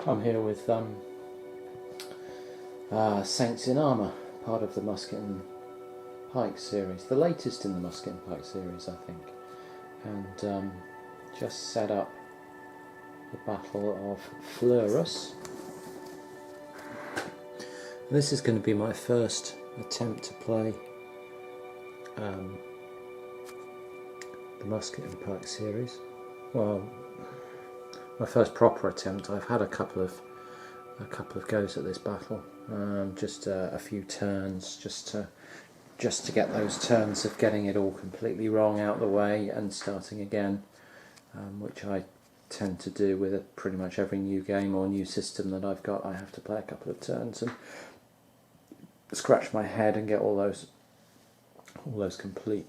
I'm here with Saints in Armour, part of the Musket and Pike series, the latest in the Musket and Pike series, I think, and just set up the Battle of Fleurus. This is going to be my first attempt to play the Musket and Pike series. Well, my first proper attempt. I've had a couple of goes at this battle, just a few turns, just to get those turns of getting it all completely wrong out the way and starting again, which I tend to do with pretty much every new game or new system that I've got. I have to play a couple of turns and scratch my head and get all those complete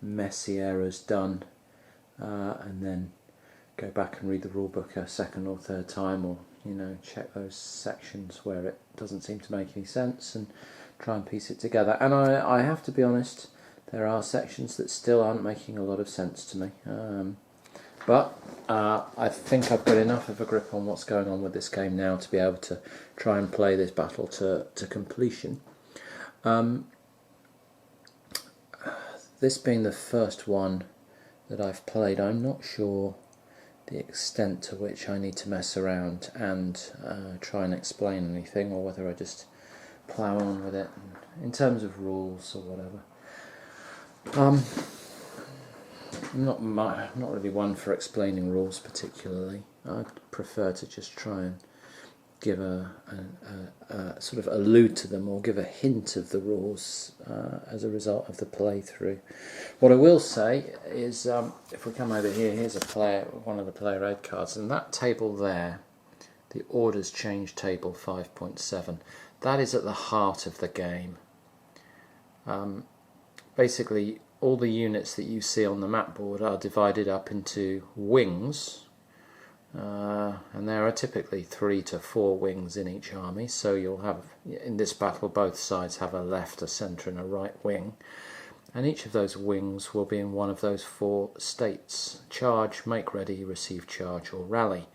messy errors done, and then go back and read the rule book a second or third time, or check those sections where it doesn't seem to make any sense and try and piece it together. And I have to be honest, there are sections that still aren't making a lot of sense to me, but I think I've got enough of a grip on what's going on with this game now to be able to try and play this battle to completion. This being the first one that I've played, I'm not sure the extent to which I need to mess around and try and explain anything, or whether I just plough on with it in terms of rules or whatever. I'm not really one for explaining rules particularly. I prefer to just try and give a sort of allude to them or give a hint of the rules as a result of the playthrough. What I will say is, if we come over here, here's one of the player aid cards, and that table there, the orders change table 5.7, that is at the heart of the game. Basically, all the units that you see on the map board are divided up into wings. And there are typically 3 to 4 wings in each army, so you'll have, in this battle, both sides have a left, a centre and a right wing, and each of those wings will be in one of those 4 states: charge, make ready, receive charge, or rally.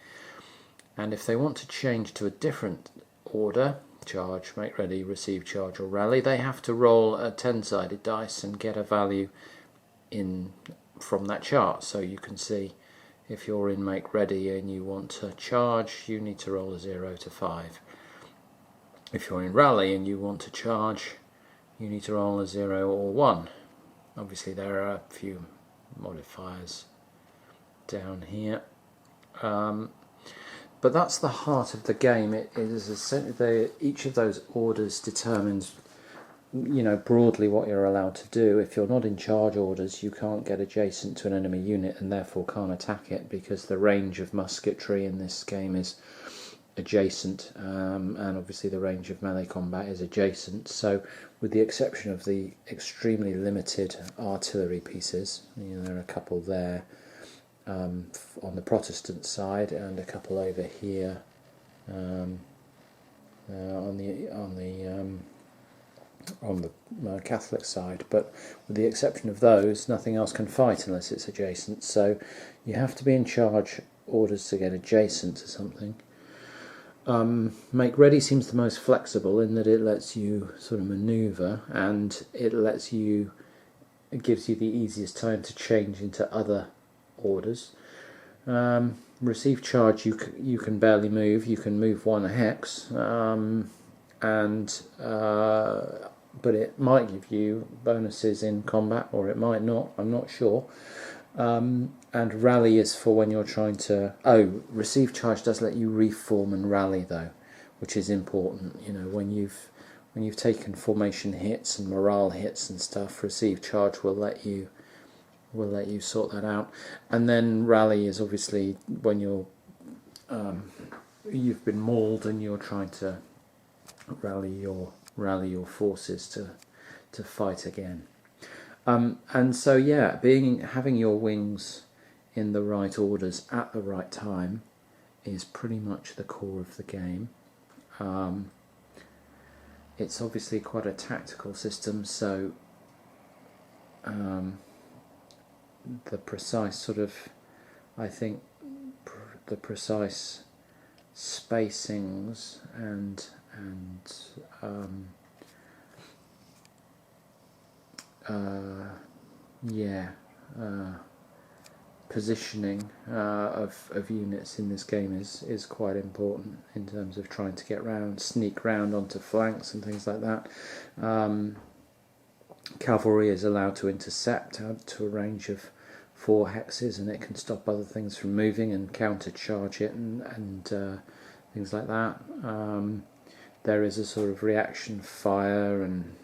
And if they want to change to a different order, charge, make ready, receive charge, or rally, they have to roll a 10-sided dice and get a value in from that chart. So you can see, if you're in make ready and you want to charge, you need to roll a 0 to 5. If you're in rally and you want to charge, you need to roll a 0 or 1. Obviously there are a few modifiers down here, but that's the heart of the game. It is essentially each of those orders determines broadly what you're allowed to do. If you're not in charge orders, you can't get adjacent to an enemy unit and therefore can't attack it, because the range of musketry in this game is adjacent, and obviously the range of melee combat is adjacent. So with the exception of the extremely limited artillery pieces, there are a couple there on the Protestant side and a couple over here on the Catholic side, but with the exception of those, nothing else can fight unless it's adjacent. So you have to be in charge orders to get adjacent to something. Make ready seems the most flexible in that it lets you sort of maneuver, and it gives you the easiest time to change into other orders. Receive charge, you can barely move. You can move 1 hex, but it might give you bonuses in combat, or it might not, I'm not sure. And rally is for when you're trying to... receive charge does let you reform and rally though, which is important. When you've taken formation hits and morale hits and stuff, receive charge will let you sort that out. And then rally is obviously when you've been mauled and you're trying to rally your forces to fight again. And so having your wings in the right orders at the right time is pretty much the core of the game. It's obviously quite a tactical system, so the precise spacings and yeah, positioning of units in this game is quite important in terms of trying to get round, sneak round onto flanks and things like that. Cavalry is allowed to intercept out to a range of 4 hexes, and it can stop other things from moving and countercharge it and things like that. There is a sort of reaction fire, and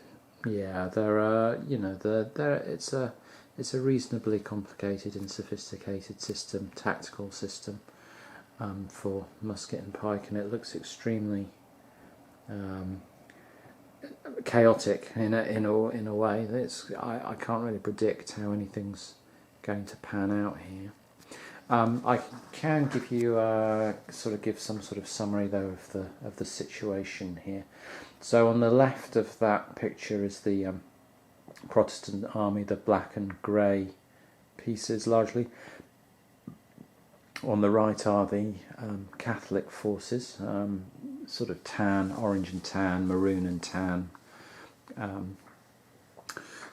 yeah, there are, you know, it's a reasonably complicated and sophisticated system, tactical system for musket and pike, and it looks extremely chaotic in a way. I can't really predict how anything's going to pan out here. I can give you give some sort of summary though of the situation here. So on the left of that picture is the Protestant army, the black and grey pieces largely. On the right are the Catholic forces, sort of tan, orange and tan, maroon and tan.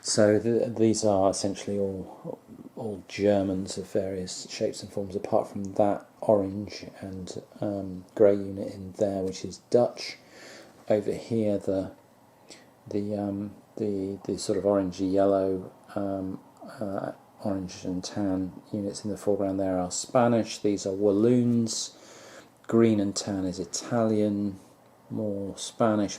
So these are essentially all Germans of various shapes and forms, apart from that orange and grey unit in there, which is Dutch. Over here, the sort of orangey yellow, orange and tan units in the foreground there are Spanish. These are Walloons. Green and tan is Italian. More Spanish.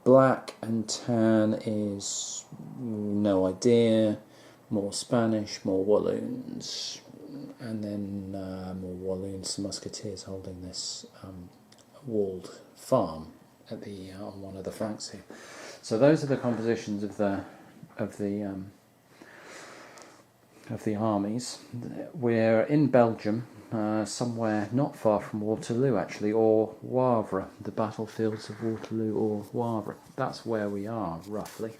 Black and tan is no idea. More Spanish, more Walloons, and then more Walloons. Musketeers holding this walled farm at the on one of the flanks here. So those are the compositions of the armies. We're in Belgium, somewhere not far from Waterloo actually, or Wavre, the battlefields of Waterloo or Wavre. That's where we are roughly.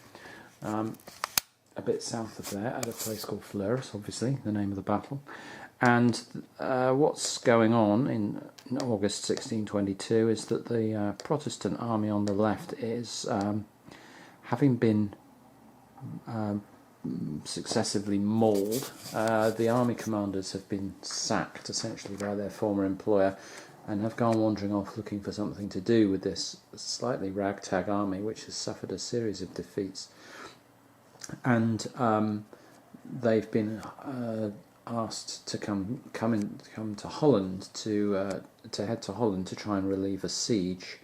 A bit south of there, at a place called Fleurus, obviously, the name of the battle. And what's going on in August 1622 is that the Protestant army on the left is, having been successively mauled, the army commanders have been sacked, essentially, by their former employer, and have gone wandering off looking for something to do with this slightly ragtag army, which has suffered a series of defeats. And they've been asked to come to Holland to head to Holland to try and relieve a siege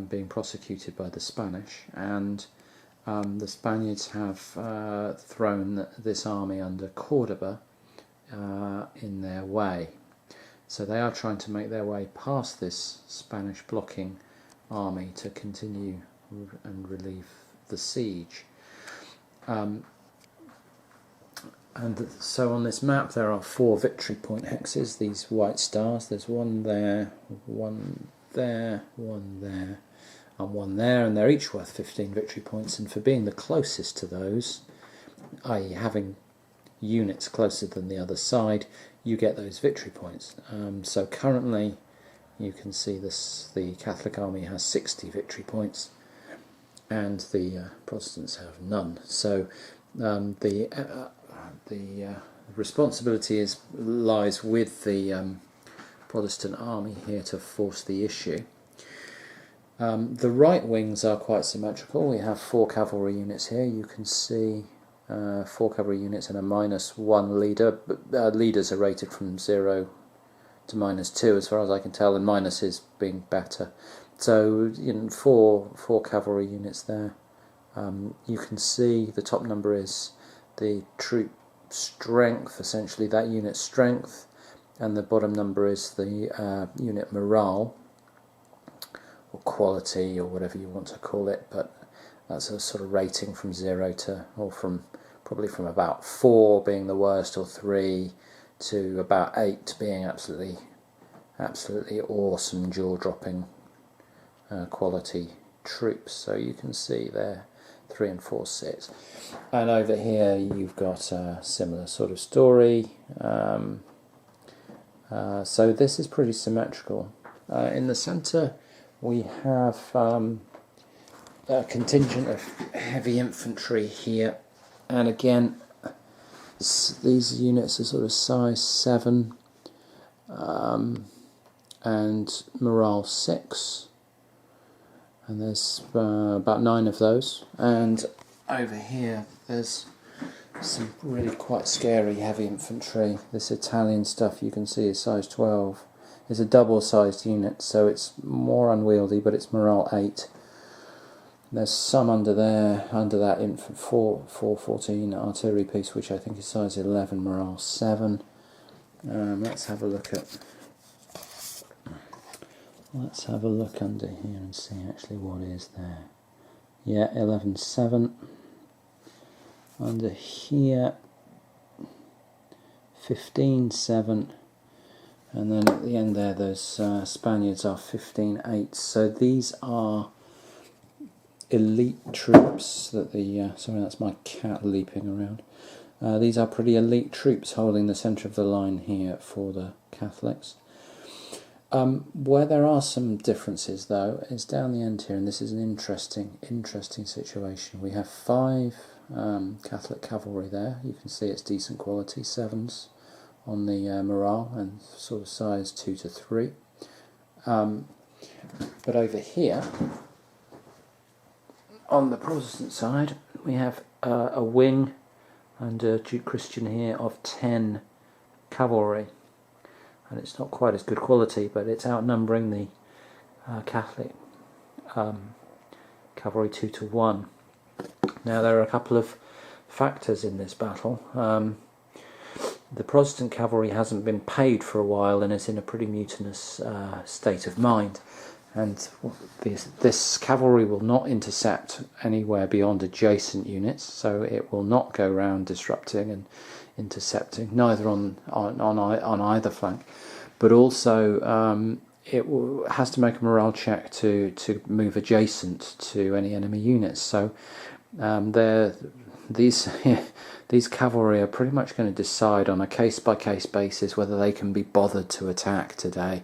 being prosecuted by the Spanish, and the Spaniards have thrown this army under Cordoba in their way. So they are trying to make their way past this Spanish blocking army to continue and relieve the siege. And so on this map there are 4 victory point hexes, these white stars. There's one there, one there, one there, and one there, and they're each worth 15 victory points. And for being the closest to those, i.e. having units closer than the other side, you get those victory points. So currently you can see the Catholic army has 60 victory points, and the Protestants have none. So the responsibility lies with the Protestant army here to force the issue. The right wings are quite symmetrical. We have 4 cavalry units here. You can see 4 cavalry units and a -1 leader. Leaders are rated from 0 to -2 as far as I can tell, and minus is being better. So, you know, four cavalry units there. You can see the top number is the troop strength, essentially that unit strength, and the bottom number is the unit morale, or quality, or whatever you want to call it, but that's a sort of rating from 0 to, or probably from about 4 being the worst, or 3 to about 8 being absolutely awesome, jaw-dropping quality troops. So you can see there 3 and 4 sits, and over here you've got a similar sort of story. So this is pretty symmetrical. In the centre we have a contingent of heavy infantry here, and again these units are sort of size 7 and morale 6, and there's about 9 of those. And over here there's some really quite scary heavy infantry. This Italian stuff you can see is size 12. It's a double-sized unit, so it's more unwieldy, but it's morale 8. There's some under there, under that 414 artillery piece, which I think is size 11, morale 7. Let's have a look under here and see actually what is there. Yeah, 11-7. Under here, 15-7. And then at the end there, those Spaniards are 15-8. So these are elite troops that the... sorry, that's my cat leaping around. These are pretty elite troops holding the centre of the line here for the Catholics. Where there are some differences, though, is down the end here, and this is an interesting situation. We have 5 Catholic cavalry there. You can see it's decent quality, 7s on the morale, and sort of size 2 to 3. But over here, on the Protestant side, we have a wing under Duke Christian here of 10 cavalry, and it's not quite as good quality, but it's outnumbering the Catholic cavalry 2 to 1. Now there are a couple of factors in this battle. The Protestant cavalry hasn't been paid for a while and is in a pretty mutinous state of mind, and this cavalry will not intercept anywhere beyond adjacent units, so it will not go round disrupting and intercepting, neither on either flank, but also it has to make a morale check to move adjacent to any enemy units. So these cavalry are pretty much going to decide on a case-by-case basis whether they can be bothered to attack today.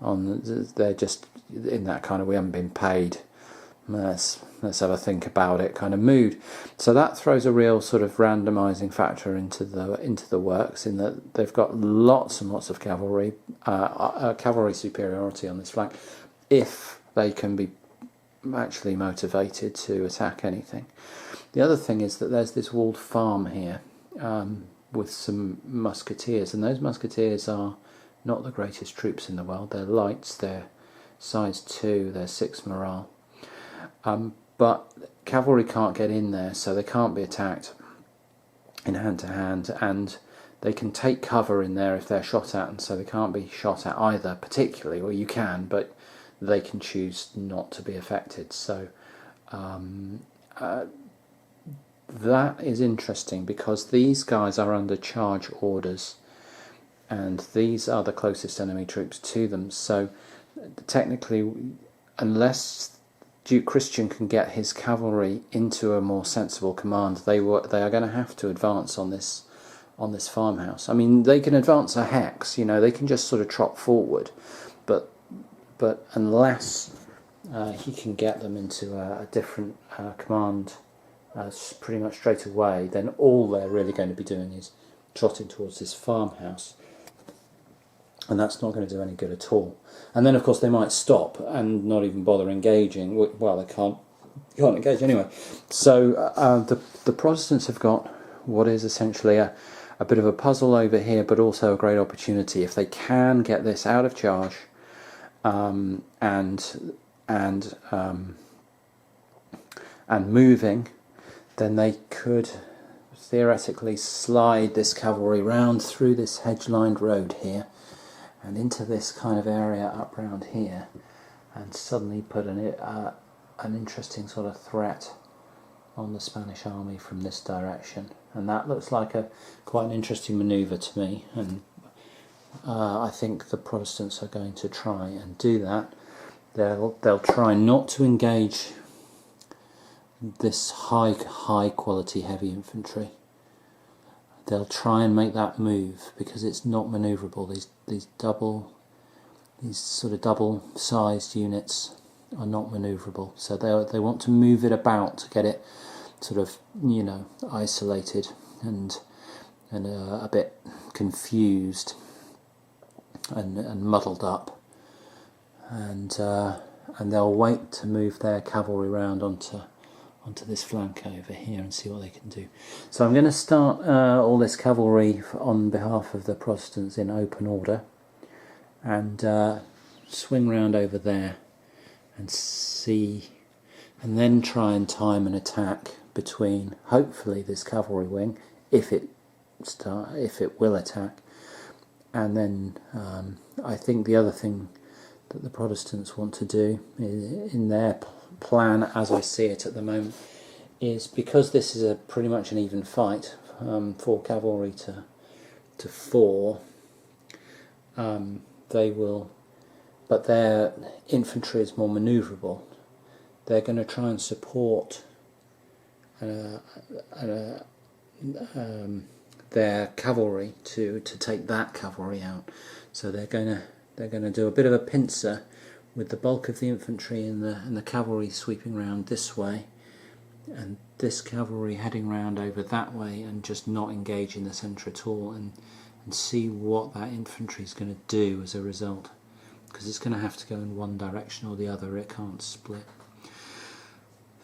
They're just in that kind of we haven't been paid, let's have a think about it kind of mood. So that throws a real sort of randomising factor into the works, in that they've got lots and lots of cavalry superiority on this flank if they can be actually motivated to attack anything. The other thing is that there's this walled farm here with some musketeers, and those musketeers are not the greatest troops in the world. They're lights, they're size 2, they're 6 morale. But cavalry can't get in there, so they can't be attacked in hand to hand, and they can take cover in there if they're shot at, and so they can't be shot at either particularly, or you can, but they can choose not to be affected. So that is interesting, because these guys are under charge orders, and these are the closest enemy troops to them. So technically, unless Duke Christian can get his cavalry into a more sensible command, they are going to have to advance on this farmhouse. I mean, they can advance a hex, they can just sort of trot forward, but unless he can get them into a different command pretty much straight away, then all they're really going to be doing is trotting towards this farmhouse, and that's not going to do any good at all. And then of course they might stop and not even bother engaging. Well, they can't engage anyway. So the Protestants have got what is essentially a bit of a puzzle over here, but also a great opportunity. If they can get this out of charge and moving, then they could theoretically slide this cavalry round through this hedge-lined road here and into this kind of area up round here, and suddenly put an interesting sort of threat on the Spanish army from this direction. And that looks like quite an interesting manoeuvre to me, and I think the Protestants are going to try and do that. They'll try not to engage this high quality heavy infantry. they'll try and make that move because it's not manoeuvrable. These sort of double-sized units are not manoeuvrable, so they want to move it about to get it sort of, you know, isolated and a bit confused and muddled up, and they'll wait to move their cavalry round onto this flank over here and see what they can do. So I'm going to start all this cavalry on behalf of the Protestants in open order, and swing round over there and see, and then try and time an attack between hopefully this cavalry wing, if it will attack, and then I think the other thing that the Protestants want to do in their plan, as I see it at the moment, is because this is pretty much an even fight, 4 cavalry to 4. They will, but their infantry is more manoeuvrable. They're going to try and support their cavalry to take that cavalry out. So they're going to do a bit of a pincer with the bulk of the infantry and the cavalry sweeping round this way, and this cavalry heading round over that way, and just not engage in the centre at all, and see what that infantry is going to do as a result, because it's going to have to go in one direction or the other. It can't split.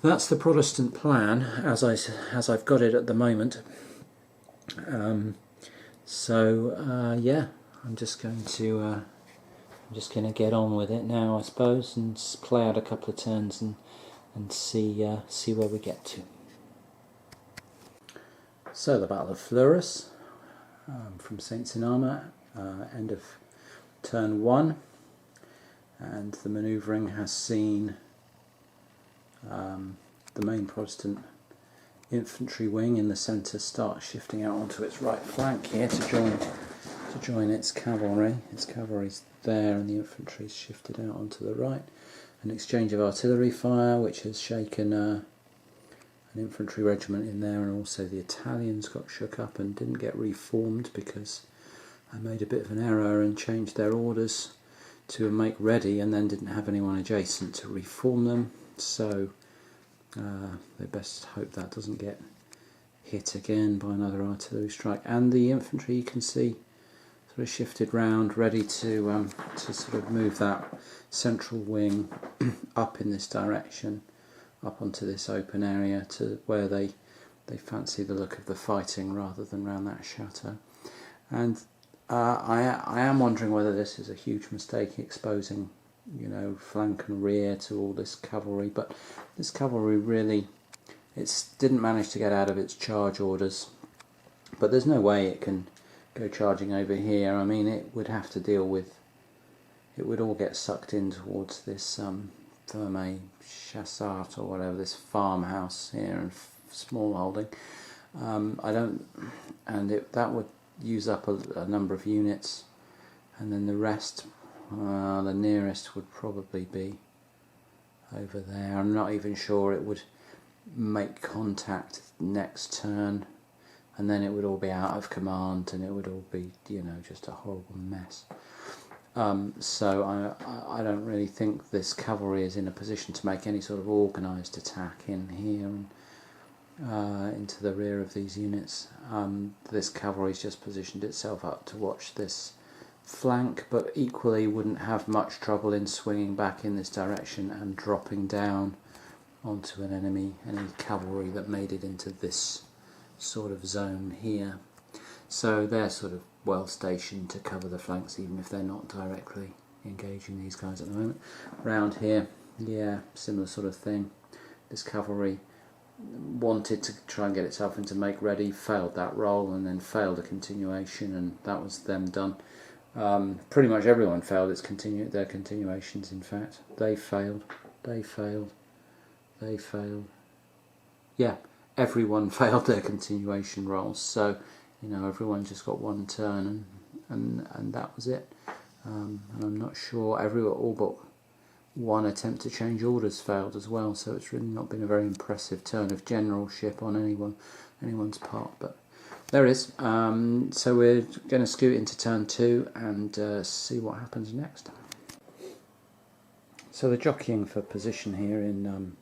That's the Protestant plan as I've got it at the moment. Yeah, I'm just going to get on with it now, I suppose, and play out a couple of turns and see where we get to. So the Battle of Fleurus, from Saints in Armour, end of turn 1, and the manoeuvring has seen the main Protestant infantry wing in the centre start shifting out onto its right flank here to join its cavalry. Its cavalry's there and the infantry's shifted out onto the right. An exchange of artillery fire which has shaken an infantry regiment in there, and also the Italians got shook up and didn't get reformed because I made a bit of an error and changed their orders to make ready and then didn't have anyone adjacent to reform them, so they best hope that doesn't get hit again by another artillery strike. And the infantry, you can see, sort of shifted round, ready to sort of move that central wing up in this direction, up onto this open area to where they fancy the look of the fighting rather than round that chateau. And I am wondering whether this is a huge mistake, exposing, you know, flank and rear to all this cavalry, but this cavalry really, it didn't manage to get out of its charge orders, but there's no way it can go charging over here. I mean, it would have to deal with, it would all get sucked in towards this Ferme Chassart or whatever, this farmhouse here and small holding. That would use up a number of units, and then the rest, the nearest would probably be over there. I'm not even sure it would make contact next turn, and then it would all be out of command and it would all be, you know, just a horrible mess. So I don't really think this cavalry is in a position to make any sort of organised attack in here and into the rear of these units. This cavalry's just positioned itself up to watch this flank, but equally wouldn't have much trouble in swinging back in this direction and dropping down onto any cavalry that made it into this sort of zone here. So they're sort of well stationed to cover the flanks, even if they're not directly engaging these guys at the moment. Round here, yeah, similar sort of thing. This cavalry wanted to try and get itself into make ready, failed that roll, and then failed a continuation, and that was them done. Pretty much everyone failed their continuations. In fact, they failed. Yeah, everyone failed their continuation rolls. So, you know, everyone just got one turn, and that was it. And I'm not sure all but one attempt to change orders failed as well. So it's really not been a very impressive turn of generalship on anyone's part. But There it is. So we're going to scoot into turn 2 and see what happens next. So the jockeying for position here in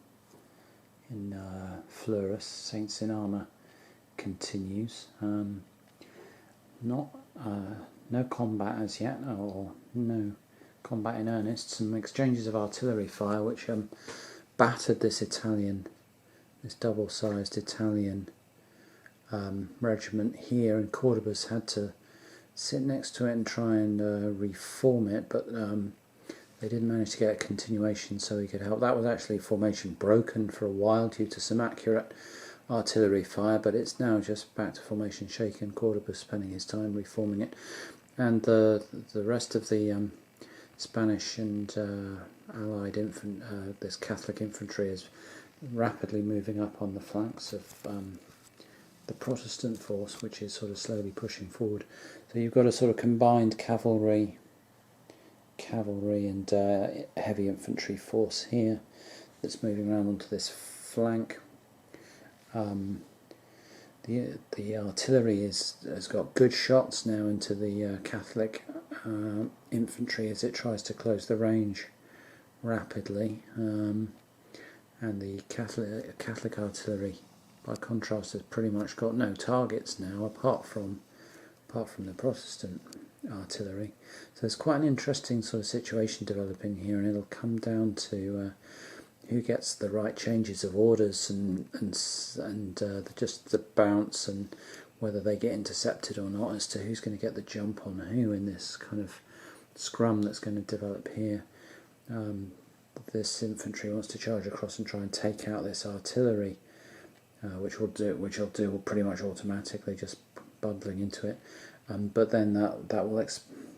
Fleurus, Saints in Armour, continues. No combat as yet, or no combat in earnest. Some exchanges of artillery fire which battered this double-sized Italian regiment here, and Cordoba's had to sit next to it and try and reform it, but they didn't manage to get a continuation so he could help. That was actually formation broken for a while due to some accurate artillery fire, but it's now just back to formation shaken. Cordoba's spending his time reforming it, and the rest of the Spanish and Allied this Catholic infantry is rapidly moving up on the flanks of the Protestant force, which is sort of slowly pushing forward. So you've got a sort of combined cavalry and heavy infantry force here that's moving around onto this flank. The artillery has got good shots now into the Catholic infantry as it tries to close the range rapidly, and the Catholic artillery, by contrast, has pretty much got no targets now apart from the Protestant artillery. So there's quite an interesting sort of situation developing here, and it'll come down to who gets the right changes of orders and just the bounce, and whether they get intercepted or not, as to who's going to get the jump on who in this kind of scrum that's going to develop here. This infantry wants to charge across and try and take out this artillery, which will do pretty much automatically, just bundling into it. But then that will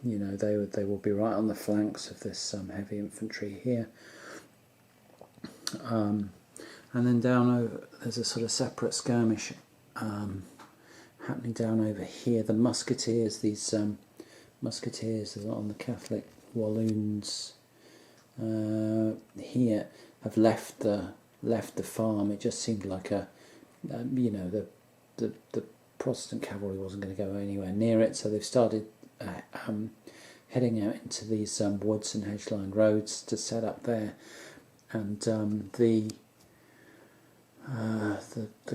they will be right on the flanks of this heavy infantry here. And then down over, there's a sort of separate skirmish happening down over here. The musketeers, these musketeers on the Catholic Walloons here, have left the farm. It just seemed like the Protestant cavalry wasn't going to go anywhere near it, so they've started heading out into these woods and hedge-lined roads to set up there. And the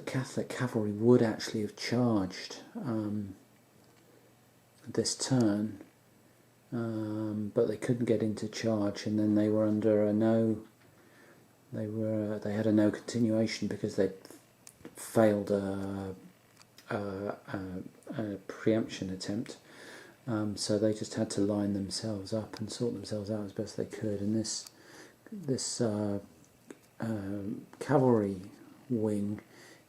Catholic cavalry would actually have charged this turn, but they couldn't get into charge, and then they were under they had a no continuation because they failed a preemption attempt. So they just had to line themselves up and sort themselves out as best they could, and this cavalry wing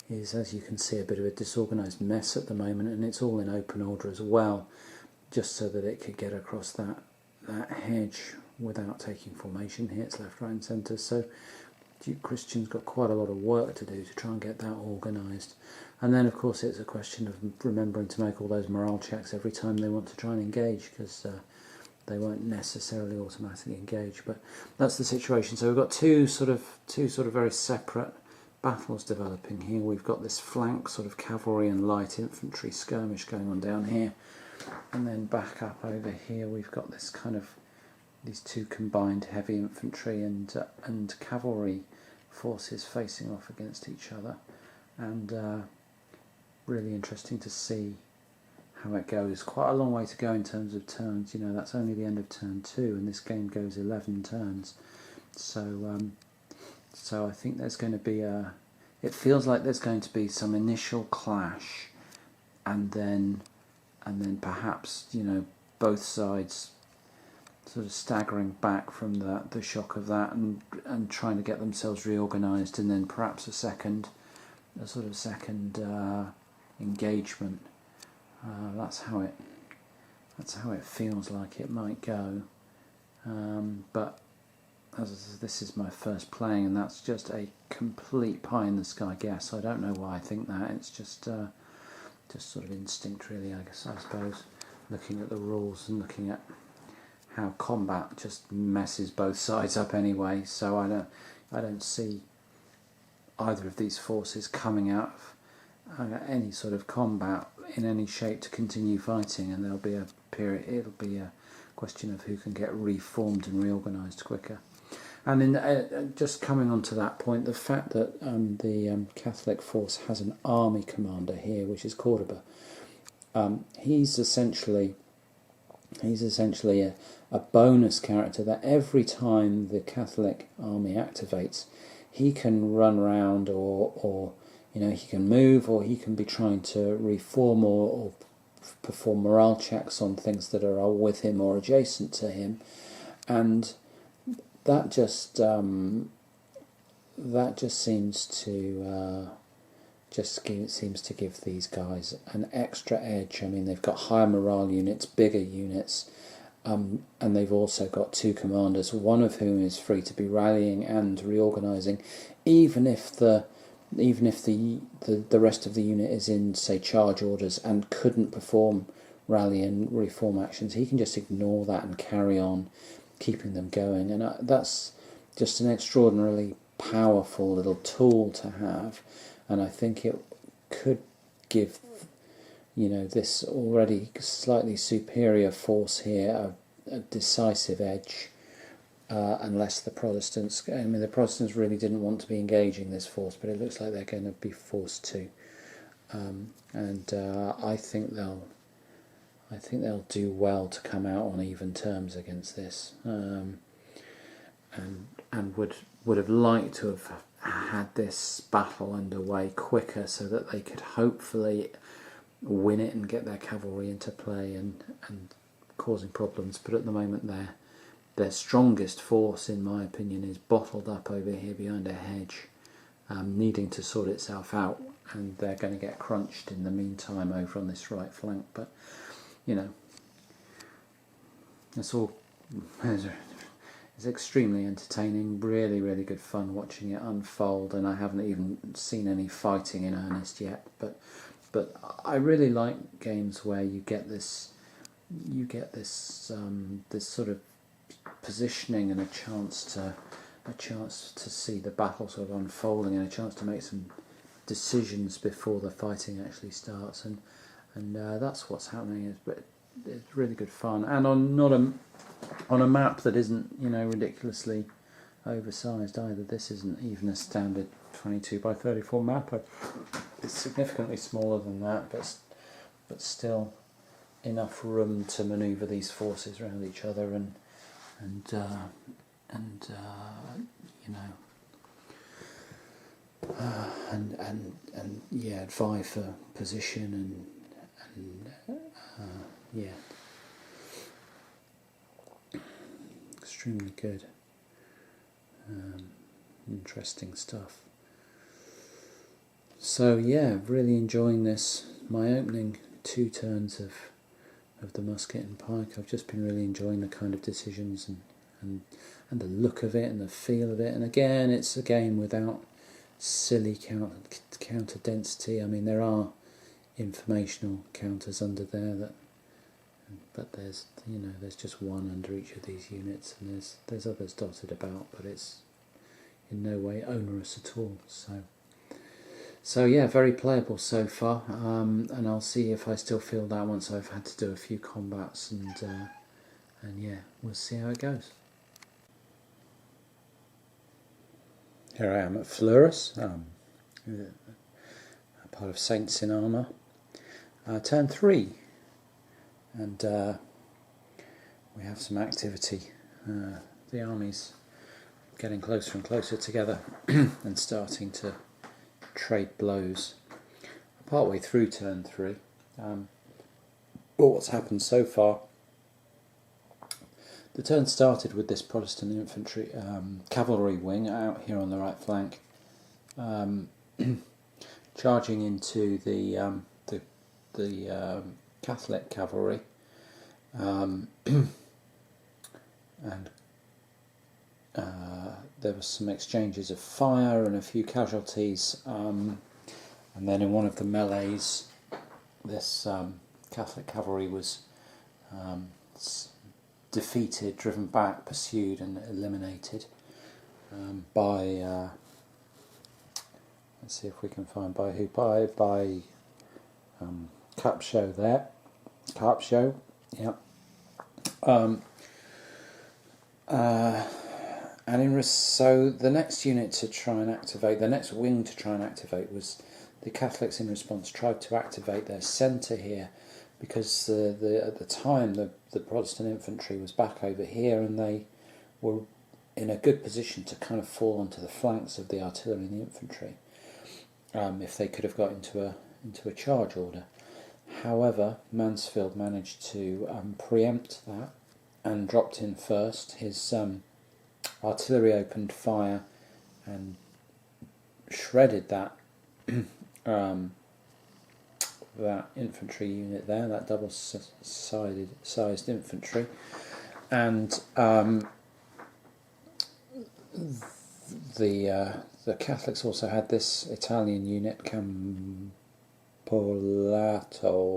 is, as you can see, a bit of a disorganised mess at the moment, and it's all in open order as well, just so that it could get across that hedge without taking formation. Hits left, right and centre, so Duke Christian's got quite a lot of work to do to try and get that organised. And then of course it's a question of remembering to make all those morale checks every time they want to try and engage, because they won't necessarily automatically engage. But that's the situation. So we've got two sort of very separate battles developing here. We've got this flank sort of cavalry and light infantry skirmish going on down here, and then back up over here we've got this kind of these two combined heavy infantry and cavalry forces facing off against each other, and really interesting to see how it goes. Quite a long way to go in terms of turns. That's only the end of turn 2, and this game goes 11 turns. So I think there's going to be it feels like there's going to be some initial clash, and then perhaps both sides sort of staggering back from the shock of that and trying to get themselves reorganised, and then perhaps a second engagement. That's how it feels like it might go. But as this is my first playing, and that's just a complete pie in the sky guess. I don't know why I think that. It's just sort of instinct, really. I suppose, looking at the rules and looking at how combat just messes both sides up anyway. So I don't see either of these forces coming out of any sort of combat in any shape to continue fighting, and there'll be a period. It'll be a question of who can get reformed and reorganised quicker. And in just coming on to that point, the fact that the Catholic force has an army commander here, which is Cordoba, he's essentially a bonus character that every time the Catholic army activates, he can run around or he can move, or he can be trying to reform or perform morale checks on things that are with him or adjacent to him, and that just seems to give these guys an extra edge. I mean, they've got higher morale units, bigger units, and they've also got 2 commanders, one of whom is free to be rallying and reorganising, even if the rest of the unit is in, say, charge orders and couldn't perform rally and reform actions. He can just ignore that and carry on, keeping them going, and that's just an extraordinarily powerful little tool to have, and I think it could give this already slightly superior force here a decisive edge, unless the Protestants really didn't want to be engaging this force, but it looks like they're going to be forced to, and I think they'll do well to come out on even terms against this, and would have liked to have had this battle underway quicker so that they could hopefully win it and get their cavalry into play and causing problems. But at the moment, their strongest force, in my opinion, is bottled up over here behind a hedge, needing to sort itself out, and they're going to get crunched in the meantime over on this right flank. But it's all it's extremely entertaining, really, really good fun watching it unfold, and I haven't even seen any fighting in earnest yet. But I really like games where you get this this sort of positioning and a chance to see the battle sort of unfolding, and a chance to make some decisions before the fighting actually starts, and that's what's happening. It's really good fun, and on a map that isn't ridiculously oversized either. This isn't even a standard 22 by 34 map. It's significantly smaller than that, but still enough room to manoeuvre these forces around each other and vie for position and extremely good, interesting stuff. So really enjoying this. My opening 2 turns of the musket and pike, I've just been really enjoying the kind of decisions and the look of it and the feel of it. And again, it's a game without silly counter density. I mean, there are informational counters under there but there's just one under each of these units, and there's others dotted about, but it's in no way onerous at all. So very playable so far, and I'll see if I still feel that once I've had to do a few combats, and we'll see how it goes. Here I am at Fleurus, a part of Saints in Armour, turn 3, and we have some activity. The army's getting closer and closer together and starting to trade blows. Partway through turn 3, what's happened so far, the turn started with this Protestant infantry cavalry wing out here on the right flank, charging into the Catholic cavalry, and there were some exchanges of fire and a few casualties, and then in one of the melees, this Catholic cavalry was defeated, driven back, pursued and eliminated by let's see if we can find by who, by Cup show there. Carp show, yeah. So the next unit to try and activate, the next wing to try and activate was the Catholics in response tried to activate their centre here because at the time the Protestant infantry was back over here and they were in a good position to kind of fall onto the flanks of the artillery and the infantry if they could have got into a charge order. However, Mansfield managed to preempt that and dropped in first. His artillery opened fire and shredded that that infantry unit there, that double-sized infantry, and the Catholics also had this Italian unit, Campolato,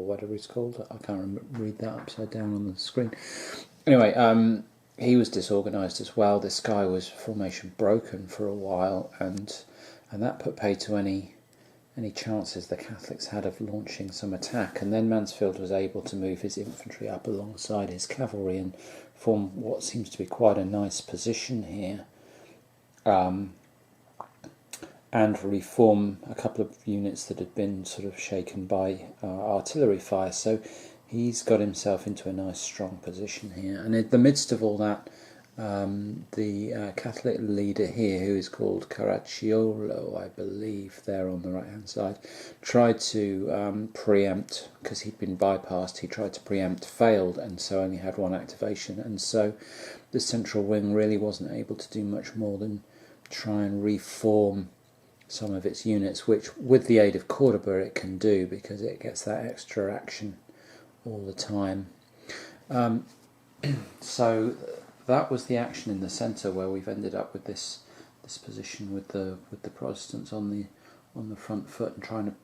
whatever it's called. I can't read that upside down on the screen. Anyway, he was disorganised as well. This guy was formation broken for a while, and that put pay to any chances the Catholics had of launching some attack. And then Mansfield was able to move his infantry up alongside his cavalry and form what seems to be quite a nice position here, and reform a couple of units that had been sort of shaken by artillery fire. So he's got himself into a nice strong position here. And in the midst of all that, the Catholic leader here, who is called Caracciolo, I believe, there on the right hand side, tried to preempt, because he'd been bypassed, he tried to preempt, failed, and so only had one activation. And so the central wing really wasn't able to do much more than try and reform some of its units, which with the aid of Cordoba it can do, because it gets that extra action all the time. So that was the action in the centre, where we've ended up with this position with the Protestants on the front foot and trying to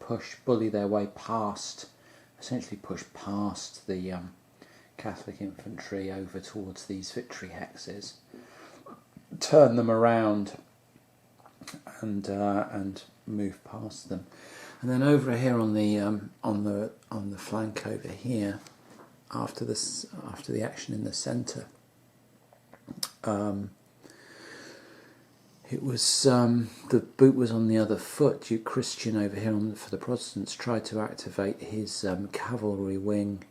bully their way past, essentially push past the Catholic infantry over towards these victory hexes, turn them around, and move past them. And then over here on the flank over here, after the action in the centre, it was the boot was on the other foot. Duke Christian over here for the Protestants tried to activate his cavalry wing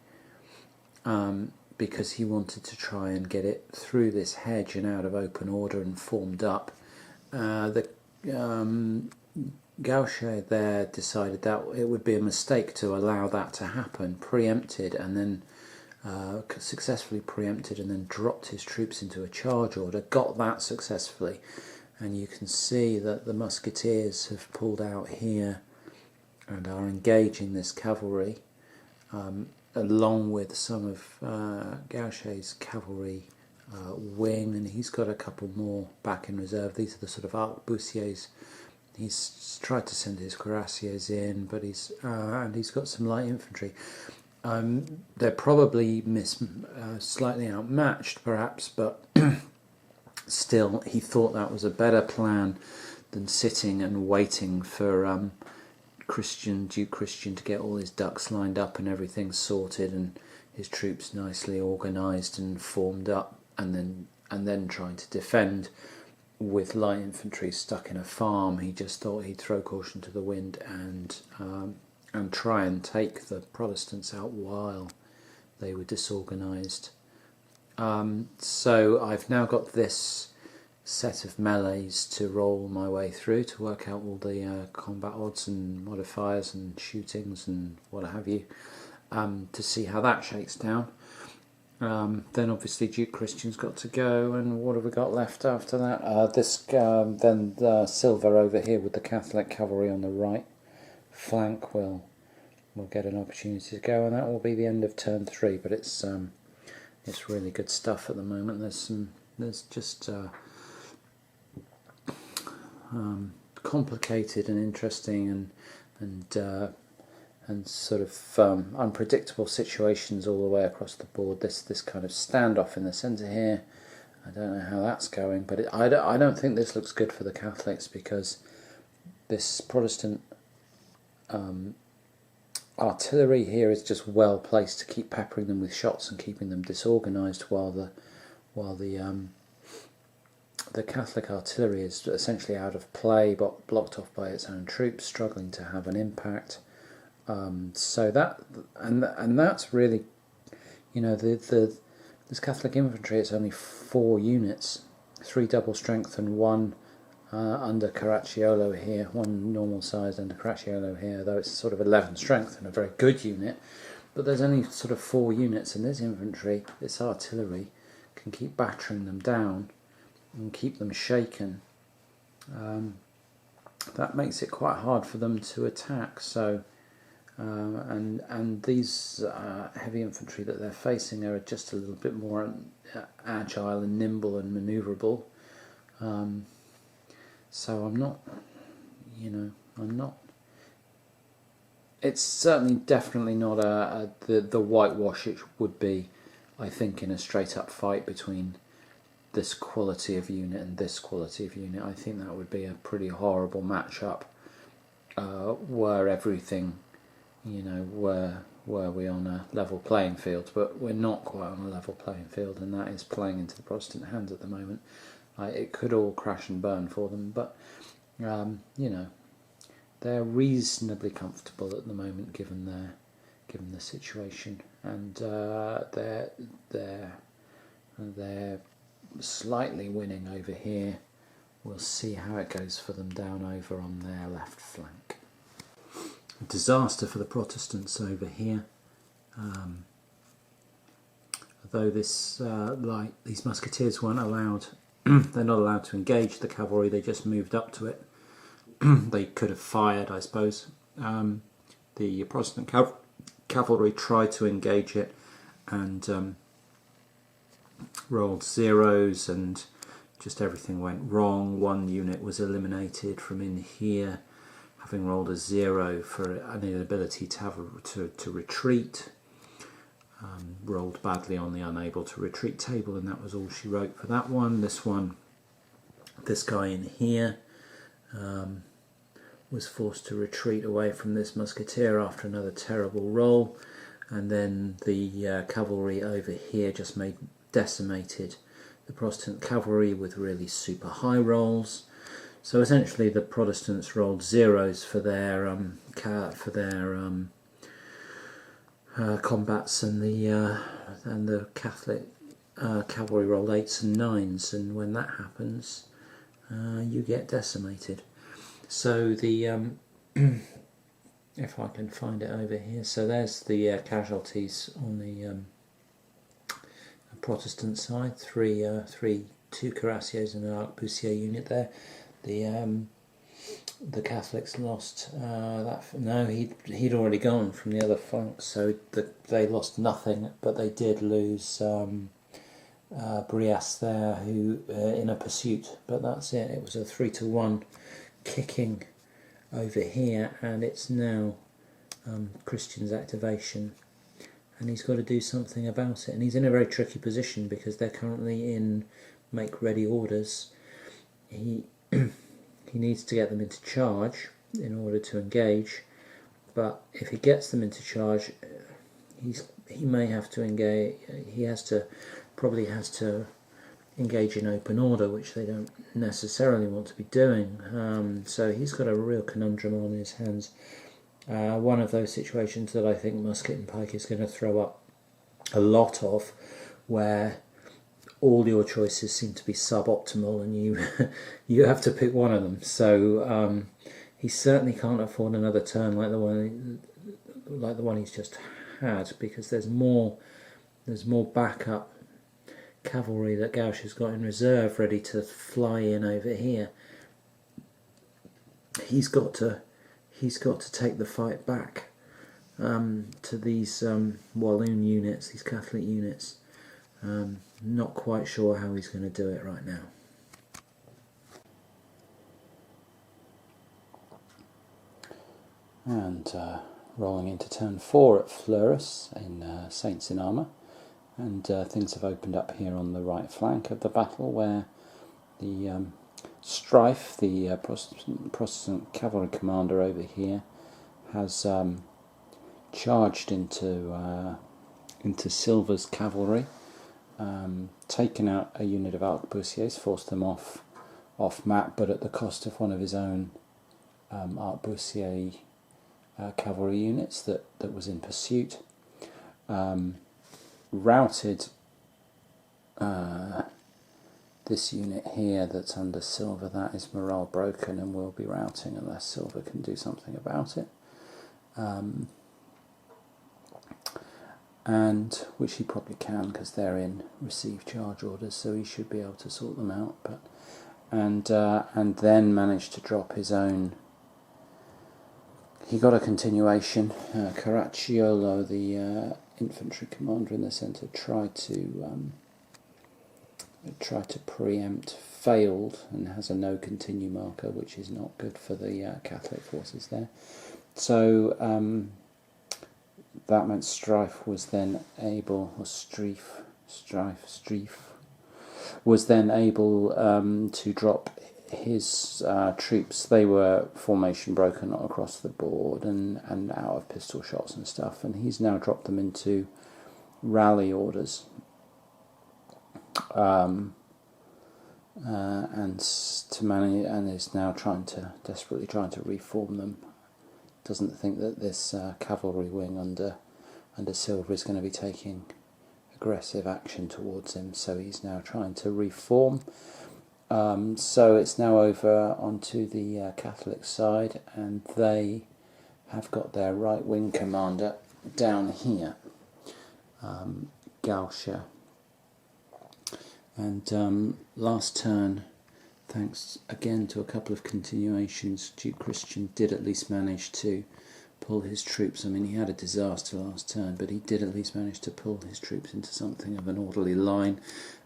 because he wanted to try and get it through this hedge and out of open order and formed up. The Gaucher there decided that it would be a mistake to allow that to happen, preempted, and then successfully preempted and then dropped his troops into a charge order, got that successfully, and you can see that the musketeers have pulled out here and are engaging this cavalry along with some of Gaucher's cavalry wing, and he's got a couple more back in reserve. These are the sort of arquebusiers. He's tried to send his cuirassiers in, but he's got some light infantry. They're probably slightly outmatched, perhaps, but still, he thought that was a better plan than sitting and waiting for Duke Christian to get all his ducks lined up and everything sorted and his troops nicely organised and formed up, and then trying to defend with light infantry stuck in a farm. He just thought he'd throw caution to the wind and try and take the Protestants out while they were disorganised. So I've now got this set of melees to roll my way through to work out all the combat odds and modifiers and shootings and what have you, to see how that shakes down. Then obviously Duke Christian's got to go, and what have we got left after that? Then Silver over here with the Catholic cavalry on the right flank will get an opportunity to go, and that will be the end of turn 3. But it's really good stuff at the moment. There's just complicated and interesting and sort of unpredictable situations all the way across the board. This kind of standoff in the centre here, I don't know how that's going, but I don't think this looks good for the Catholics, because this Protestant artillery here is just well placed to keep peppering them with shots and keeping them disorganised, while the Catholic artillery is essentially out of play, but blocked off by its own troops, struggling to have an impact. So that's really, you know, this Catholic infantry. It's only 4 units, 3 double strength and 1 under Caracciolo here, 1 normal sized under Caracciolo here, though it's sort of 11 strength and a very good unit. But there's only sort of 4 units, and this infantry, this artillery, can keep battering them down and keep them shaken. That makes it quite hard for them to attack. So, and these heavy infantry that they're facing are just a little bit more agile and nimble and manoeuvrable. So I'm not. It's certainly definitely not the whitewash it would be, I think, in a straight up fight between this quality of unit and this quality of unit. I think that would be a pretty horrible matchup. Were everything, were we on a level playing field, but we're not quite on a level playing field, and that is playing into the Protestant hands at the moment. It could all crash and burn for them, but they're reasonably comfortable at the moment given the situation, and they're slightly winning over here. We'll see how it goes for them down over on their left flank. Disaster for the Protestants over here. Although these musketeers weren't allowed, they're not allowed to engage the cavalry, they just moved up to it. They could have fired, I suppose. The Protestant cavalry tried to engage it and rolled zeros, and just everything went wrong. 1 unit was eliminated from in here, having rolled a 0 for an inability to retreat. Rolled badly on the unable to retreat table, and that was all she wrote for that one. This guy in here was forced to retreat away from this musketeer after another terrible roll, and then the cavalry over here just decimated the Protestant cavalry with really super high rolls. So essentially the Protestants rolled 0s for their combats, and the Catholic cavalry rolled 8s and 9s, and when that happens you get decimated. So the if I can find it over here, so there's the casualties on the Protestant side. 2 cuirassiers and an arquebusier unit there. The Catholics lost he'd already gone from the other flank, so they lost nothing, but they did lose Brias there, who in a pursuit, but that's it. It was a 3-1 kicking over here, and it's now Christian's activation, and he's got to do something about it, and he's in a very tricky position because they're currently in make ready orders. He needs to get them into charge in order to engage, but if he gets them into charge, he may have to engage. He probably has to engage in open order, which they don't necessarily want to be doing. So he's got a real conundrum on his hands. One of those situations that I think Musket and Pike is going to throw up a lot of, where all your choices seem to be suboptimal and you have to pick one of them. So he certainly can't afford another turn like the one he's just had, because there's more backup cavalry that Gauche has got in reserve ready to fly in over here. He's got to take the fight back to these Walloon units, these Catholic units. Not quite sure how he's going to do it right now. And rolling into turn 4 at Fleurus in Saints in Armour, and things have opened up here on the right flank of the battle, where the Strife, the Protestant cavalry commander over here, has charged into Silver's cavalry, taken out a unit of arquebusiers, forced them off map, but at the cost of one of his own arquebusier cavalry units that was in pursuit. Routed this unit here that's under Silver. That is morale broken and will be routing unless Silver can do something about it. And which he probably can, because they're in receive charge orders, so he should be able to sort them out. But and then managed to drop his own. He got a continuation. Caracciolo, the infantry commander in the centre, tried to preempt, failed, and has a no continue marker, which is not good for the Catholic forces there. So that meant Strife was then able, or Strife was then able to drop his troops. They were formation broken across the board and out of pistol shots and stuff, and he's now dropped them into rally orders. And to manage, and is now desperately trying to reform them. Doesn't think that this cavalry wing under Silver is going to be taking aggressive action towards him, so he's now trying to reform. So it's now over onto the Catholic side, and they have got their right wing commander down here, Gauscher. And last turn, thanks again to a couple of continuations, Duke Christian did at least manage to pull his troops. I mean, he had a disaster last turn, but he did at least manage to pull his troops into something of an orderly line,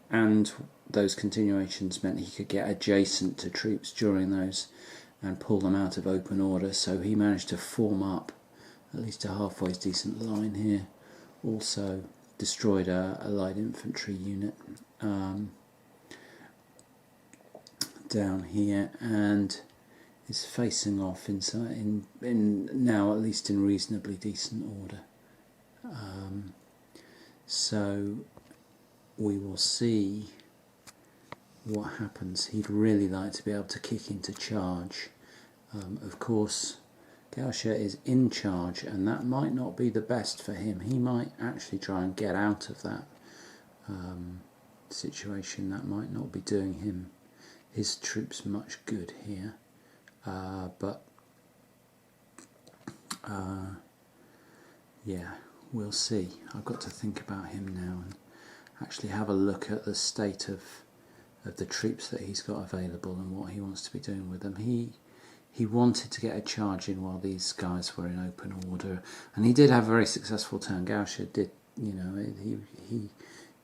and those continuations meant he could get adjacent to troops during those and pull them out of open order, so he managed to form up at least a halfway decent line here. Also destroyed a light infantry unit down here, and is facing off inside in now at least in reasonably decent order. So we will see what happens. He'd really like to be able to kick into charge. Of course, Gauscher is in charge, and that might not be the best for him. He might actually try and get out of that situation. That might not be doing his troops much good here. But yeah, we'll see. I've got to think about him now and actually have a look at the state of the troops that he's got available and what he wants to be doing with them. He wanted to get a charge in while these guys were in open order, and he did have a very successful turn. Gauscher did,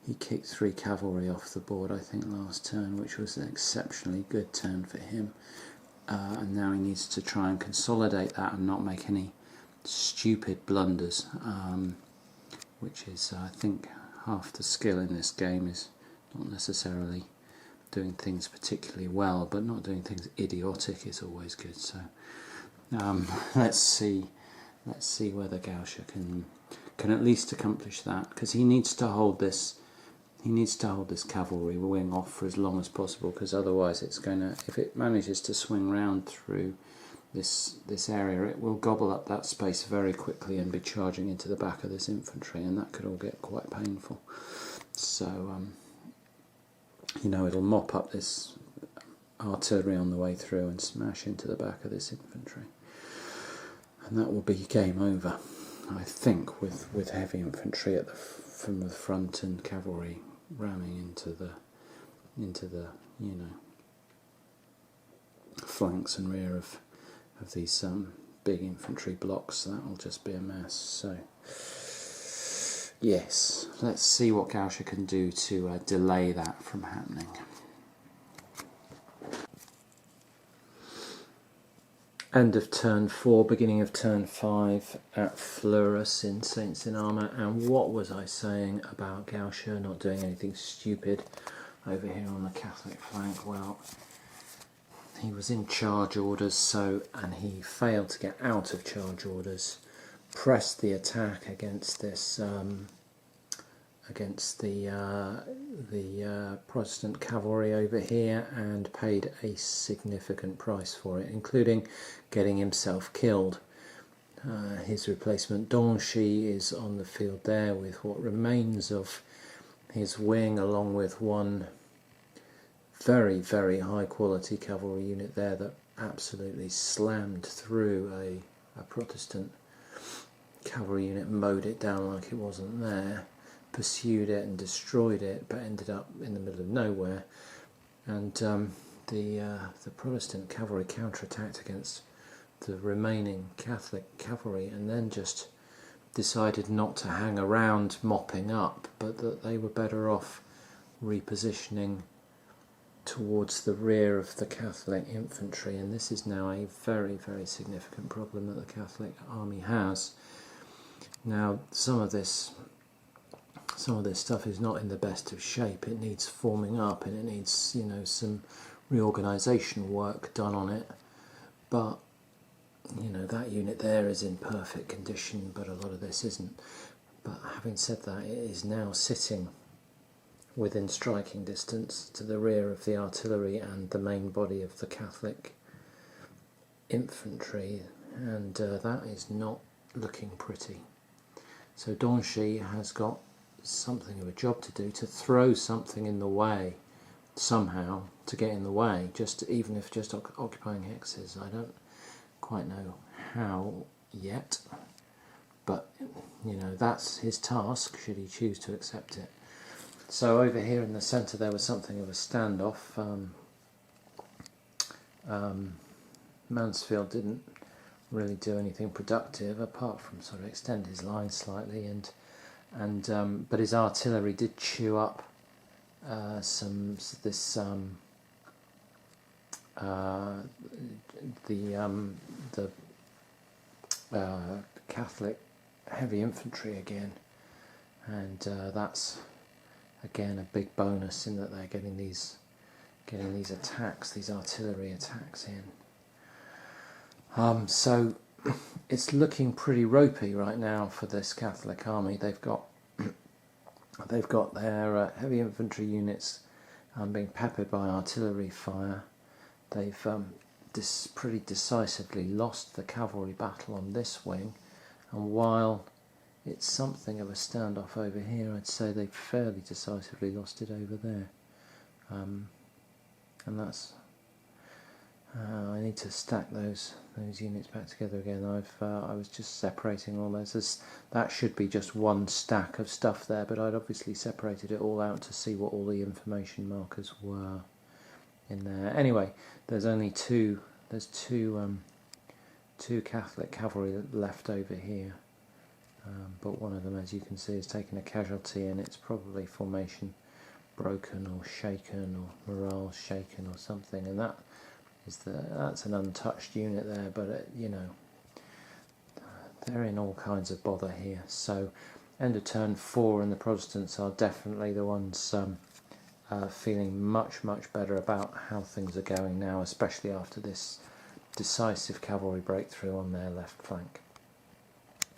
he kicked 3 cavalry off the board, I think, last turn, which was an exceptionally good turn for him. And now he needs to try and consolidate that and not make any stupid blunders, which is, I think, half the skill in this game, is not necessarily doing things particularly well, but not doing things idiotic is always good. So let's see whether Gauscher can at least accomplish that, because he needs to hold this cavalry wing off for as long as possible, because otherwise it's going to, if it manages to swing round through this area, it will gobble up that space very quickly and be charging into the back of this infantry, and that could all get quite painful. So it'll mop up this artillery on the way through and smash into the back of this infantry, and that will be game over, I think, with heavy infantry from the front and cavalry ramming into the flanks and rear of these big infantry blocks. That will just be a mess. So yes, let's see what Gauscher can do to delay that from happening. End of turn 4, beginning of turn 5 at Fleurus in Saints in Armour. And what was I saying about Gauscher not doing anything stupid over here on the Catholic flank? Well, he was in charge orders, and he failed to get out of charge orders pressed the attack against this against the Protestant cavalry over here, and paid a significant price for it, including getting himself killed. His replacement Dongshi is on the field there with what remains of his wing, along with one very, very high quality cavalry unit there that absolutely slammed through a Protestant cavalry unit, mowed it down like it wasn't there, pursued it and destroyed it, but ended up in the middle of nowhere. And the Protestant cavalry counterattacked against the remaining Catholic cavalry, and then just decided not to hang around mopping up, but that they were better off repositioning towards the rear of the Catholic infantry. And this is now a very, very significant problem that the Catholic army has. Now, some of this stuff is not in the best of shape. It needs forming up, and it needs, you know, some reorganisation work done on it. But, you know, that unit there is in perfect condition, but a lot of this isn't. But having said that, it is now sitting within striking distance to the rear of the artillery and the main body of the Catholic infantry, and that is not looking pretty. So Dongshi has got something of a job to do, to throw something in the way somehow, to get in the way, just even if just occupying hexes. I don't quite know how yet, but you know, that's his task should he choose to accept it. So over here in the centre there was something of a standoff. Mansfield didn't really do anything productive apart from sort of extend his line slightly, but his artillery did chew up the Catholic heavy infantry again, and that's again a big bonus in that they're getting these attacks, these artillery attacks in. So it's looking pretty ropey right now for this Catholic army. They've got their heavy infantry units being peppered by artillery fire. They've pretty decisively lost the cavalry battle on this wing, and while it's something of a standoff over here, I'd say they've fairly decisively lost it over there. And that's I need to stack those units back together again. I was just separating all those. That should be just one stack of stuff there, but I'd obviously separated it all out to see what all the information markers were in there. Anyway, there's only two Catholic cavalry left over here, but one of them, as you can see, has taken a casualty, and it's probably formation broken or shaken, or morale shaken or something, and that's an untouched unit there, but you know, they're in all kinds of bother here. So end of turn 4, and the Protestants are definitely the ones feeling much better about how things are going now, especially after this decisive cavalry breakthrough on their left flank.